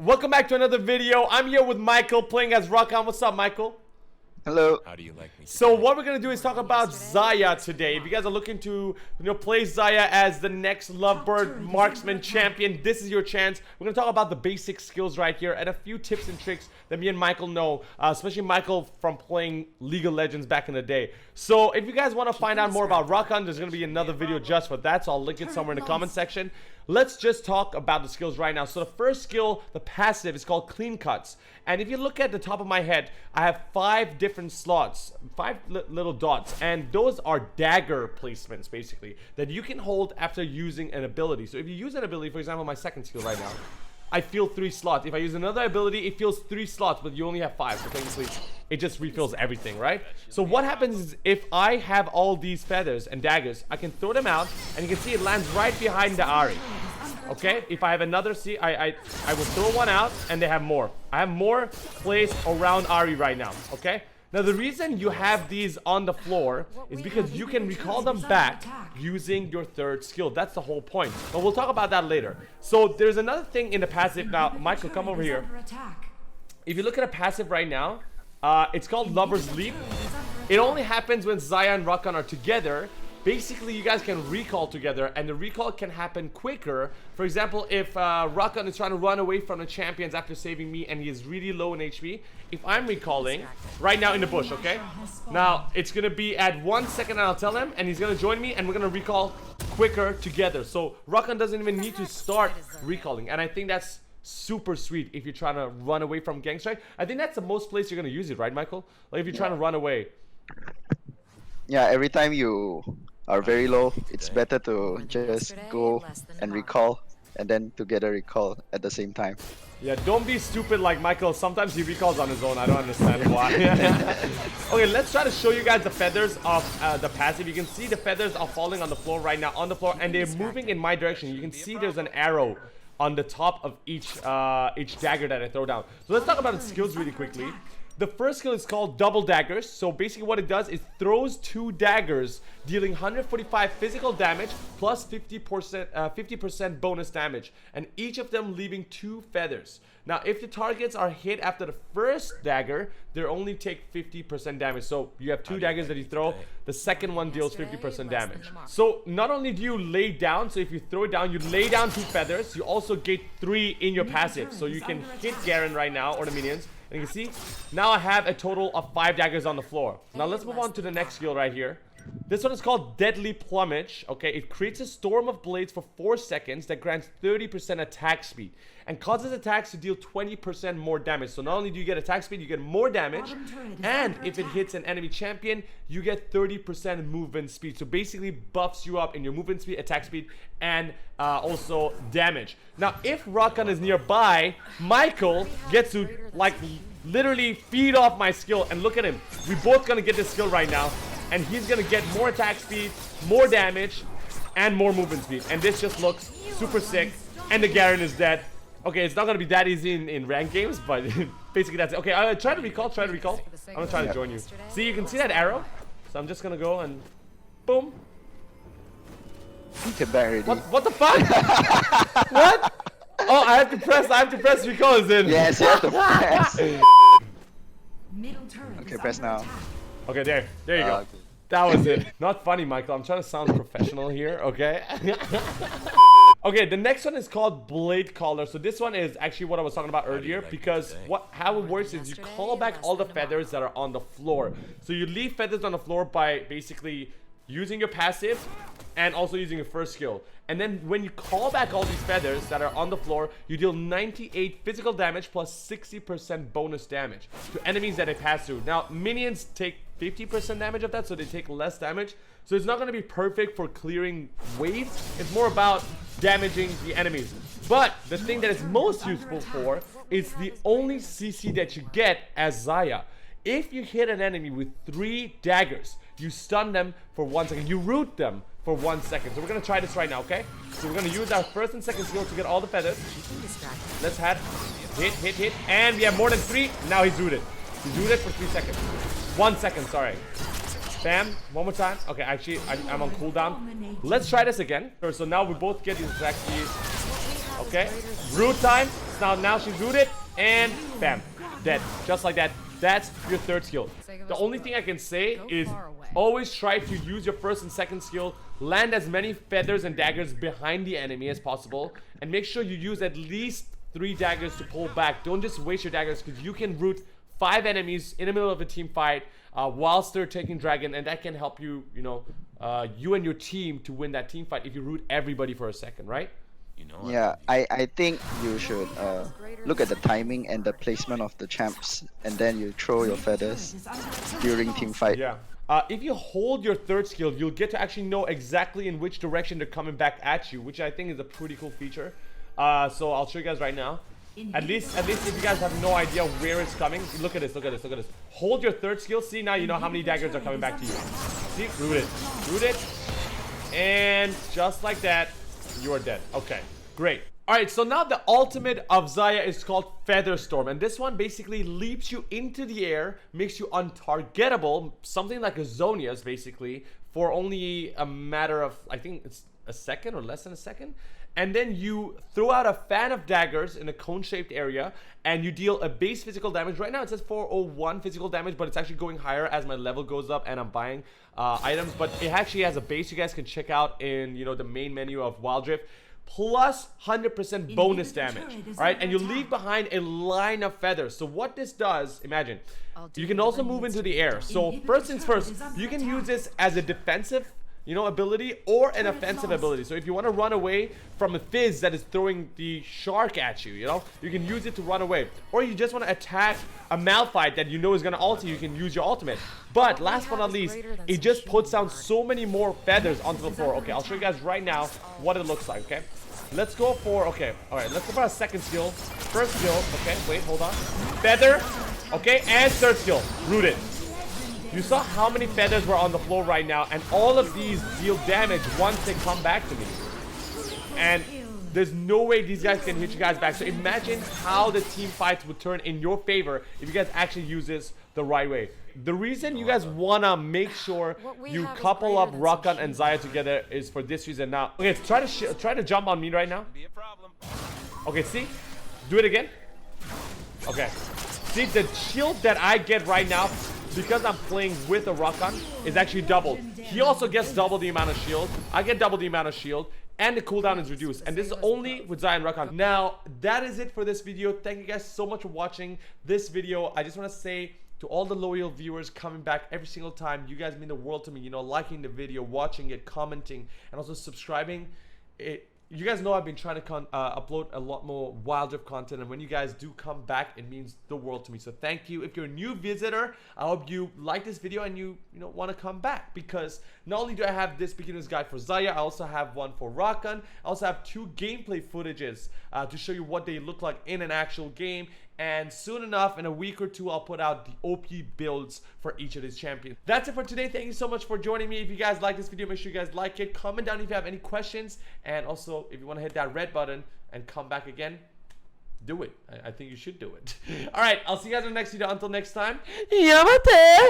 Welcome back to another video. I'm here with Michael playing as Rakan. What's up, Michael? Hello. How do you like me? So what we're gonna do is talk about Xayah today. If you guys are looking to, play Xayah as the next Lovebird Marksman champion, this is your chance. We're gonna talk about the basic skills right here and a few tips and tricks that me and Michael know, especially Michael from playing League of Legends back in the day. So if you guys want to find out more about Rakan, there's gonna be another video just for that. So I'll link it somewhere in the comment section. Let's just talk about the skills right now. So the first skill, the passive, is called Clean Cuts. And if you look at the top of my head, I have 5 different slots, 5 little dots, and those are dagger placements basically that you can hold after using an ability. So if you use an ability, for example, my second skill right now, I feel 3 slots. If I use another ability, it feels 3 slots, but you only have 5. So technically, it just refills everything, right? So what happens is if I have all these feathers and daggers, I can throw them out, and you can see it lands right behind the Ahri. Okay, if I have another, see, I will throw one out, and they have more. I have more placed around Ahri right now, okay? Now, the reason you have these on the floor is because you can recall them back using your third skill. That's the whole point. But we'll talk about that later. So there's another thing in the passive. Now, Michael, come over here. If you look at a passive right now, it's called Lover's Leap. It only happens when Xayah and Rakan are together. Basically, you guys can recall together, and the recall can happen quicker. For example, if Rakan is trying to run away from the champions after saving me and he is really low in HP, if I'm recalling right now in the bush, okay? Now, it's going to be at 1 second and I'll tell him, and he's going to join me, and we're going to recall quicker together. So Rakan doesn't even need to start recalling, and I think that's super sweet if you're trying to run away from gang strike. I think that's the most place you're going to use it, right, Michael? Like if you're trying to run away. Yeah, every time you are very low, it's better to just go and recall, and then to get a recall at the same time. Yeah, don't be stupid like Michael. Sometimes he recalls on his own. I don't understand why. Okay, let's try to show you guys the feathers of the passive. You can see the feathers are falling on the floor right now, on the floor, and they're moving in my direction. You can see there's an arrow on the top of each dagger that I throw down. So let's talk about the skills really quickly. The first skill is called Double Daggers. So basically what it does is throws 2 daggers, dealing 145 physical damage plus 50% bonus damage, and each of them leaving 2 feathers. Now, if the targets are hit after the first dagger, they only take 50% damage. So you have 2 daggers that you throw. The second one deals 50% damage. So not only do you lay down, so if you throw it down, you lay down 2 feathers. You also get 3 in your passive. So you can hit Garen right now, or the minions. And you can see, now I have a total of 5 daggers on the floor. Now let's move on to the next skill right here. This one is called Deadly Plumage. Okay, it creates a storm of blades for 4 seconds that grants 30% attack speed and causes attacks to deal 20% more damage. So not only do you get attack speed, you get more damage, and if it hits an enemy champion, you get 30% movement speed. So basically buffs you up in your movement speed, attack speed, and also damage. Now, if Rakan is nearby, Michael gets to like literally feed off my skill, and look at him. We're both gonna get this skill right now. And he's gonna get more attack speed, more damage, and more movement speed. And this just looks super sick. And the Garen is dead. Okay, it's not gonna be that easy in ranked games, but basically that's it. Okay, try to recall, I'm gonna try to join you. See, you can see that arrow? So I'm just gonna go and boom. Get back ready. What the fuck? What? Oh, I have to press recall is in. Yes, you have to press. Okay, press now. Okay, there you go. Okay. That was it. Not funny, Michael. I'm trying to sound professional here, okay? Okay, the next one is called Blade Caller. So this one is actually what I was talking about earlier, because how it works is you call back all the feathers that are on the floor. So you leave feathers on the floor by basically using your passive and also using your first skill. And then when you call back all these feathers that are on the floor, you deal 98 physical damage plus 60% bonus damage to enemies that they pass through. Now, minions take 50% damage of that, so they take less damage. So it's not going to be perfect for clearing waves. It's more about damaging the enemies. But the thing that it's most useful for is the only CC that you get as Xayah. If you hit an enemy with 3 daggers, you stun them for 1 second. You root them for 1 second. So we're going to try this right now, okay? So we're going to use our first and second skill to get all the feathers. Let's hit. And we have more than 3. Now he's rooted. He's rooted for 3 seconds. 1 second, sorry. Bam. One more time. Okay, actually, I'm on cooldown. Let's try this again. So now we both get these attack speeds. Okay, root time. Now she's rooted, and bam, dead. Just like that. That's your third skill. The only thing I can say is always try to use your first and second skill, land as many feathers and daggers behind the enemy as possible, and make sure you use at least 3 daggers to pull back. Don't just waste your daggers, because you can root 5 enemies in the middle of a team fight whilst they're taking dragon, and that can help you, you and your team to win that team fight if you root everybody for a second, right? Yeah, I think you should look at the timing and the placement of the champs, and then you throw your feathers during team fight. Yeah. If you hold your third skill, you'll get to actually know exactly in which direction they're coming back at you, which I think is a pretty cool feature. So I'll show you guys right now. At least if you guys have no idea where it's coming, look at this, look at this, look at this. Hold your third skill. See, now you know how many daggers are coming back to you. See, root it, and just like that, you are dead. Okay, great. All right, so now the ultimate of Xayah is called Feather Storm, and this one basically leaps you into the air, makes you untargetable, something like a Zonia's basically, for only a matter of, I think it's a second or less than a second. And then you throw out a fan of daggers in a cone-shaped area, and you deal a base physical damage. Right now it says 401 physical damage, but it's actually going higher as my level goes up and I'm buying items. But it actually has a base you guys can check out in, the main menu of Wild Rift. Plus 100% bonus damage, alright? And you leave behind a line of feathers. So what this does, imagine, you can also move into the air. So first things first, you can use this as a defensive ability or an offensive ability. So if you want to run away from a fizz that is throwing the shark at you, you can use it to run away. Or you just want to attack a Malphite that is going to ult you can use your ultimate. But last but not least, it just puts down so many more feathers onto the floor. Okay, I'll show you guys right now what it looks like, okay? Let's go for, okay, alright, let's go for a second skill. First skill, okay, wait, hold on. Feather, okay, and third skill, rooted. You saw how many feathers were on the floor right now, and all of these deal damage once they come back to me. And there's no way these guys can hit you guys back. So imagine how the team fights would turn in your favor if you guys actually use this the right way. The reason you guys wanna make sure you couple up Rakan and Xayah together is for this reason. Now, okay, try to jump on me right now. Okay, see? Do it again. Okay. See, the shield that I get right now, because I'm playing with a Rakan, is actually doubled. He also gets double the amount of shield. I get double the amount of shield, and the cooldown is reduced. And this is only with Xayah and Rakan. Now, that is it for this video. Thank you guys so much for watching this video. I just want to say to all the loyal viewers coming back every single time, you guys mean the world to me. Liking the video, watching it, commenting, and also subscribing. You guys know I've been trying to upload a lot more Wild Rift content, and when you guys do come back, it means the world to me. So thank you. If you're a new visitor, I hope you like this video and you want to come back, because not only do I have this beginner's guide for Xayah, I also have one for Rakan. I also have 2 gameplay footages to show you what they look like in an actual game. And soon enough, in a week or 2, I'll put out the OP builds for each of these champions. That's it for today. Thank you so much for joining me. If you guys like this video, make sure you guys like it. Comment down if you have any questions. And also, if you want to hit that red button and come back again, do it. I think you should do it. Alright, I'll see you guys in the next video. Until next time, Yamate!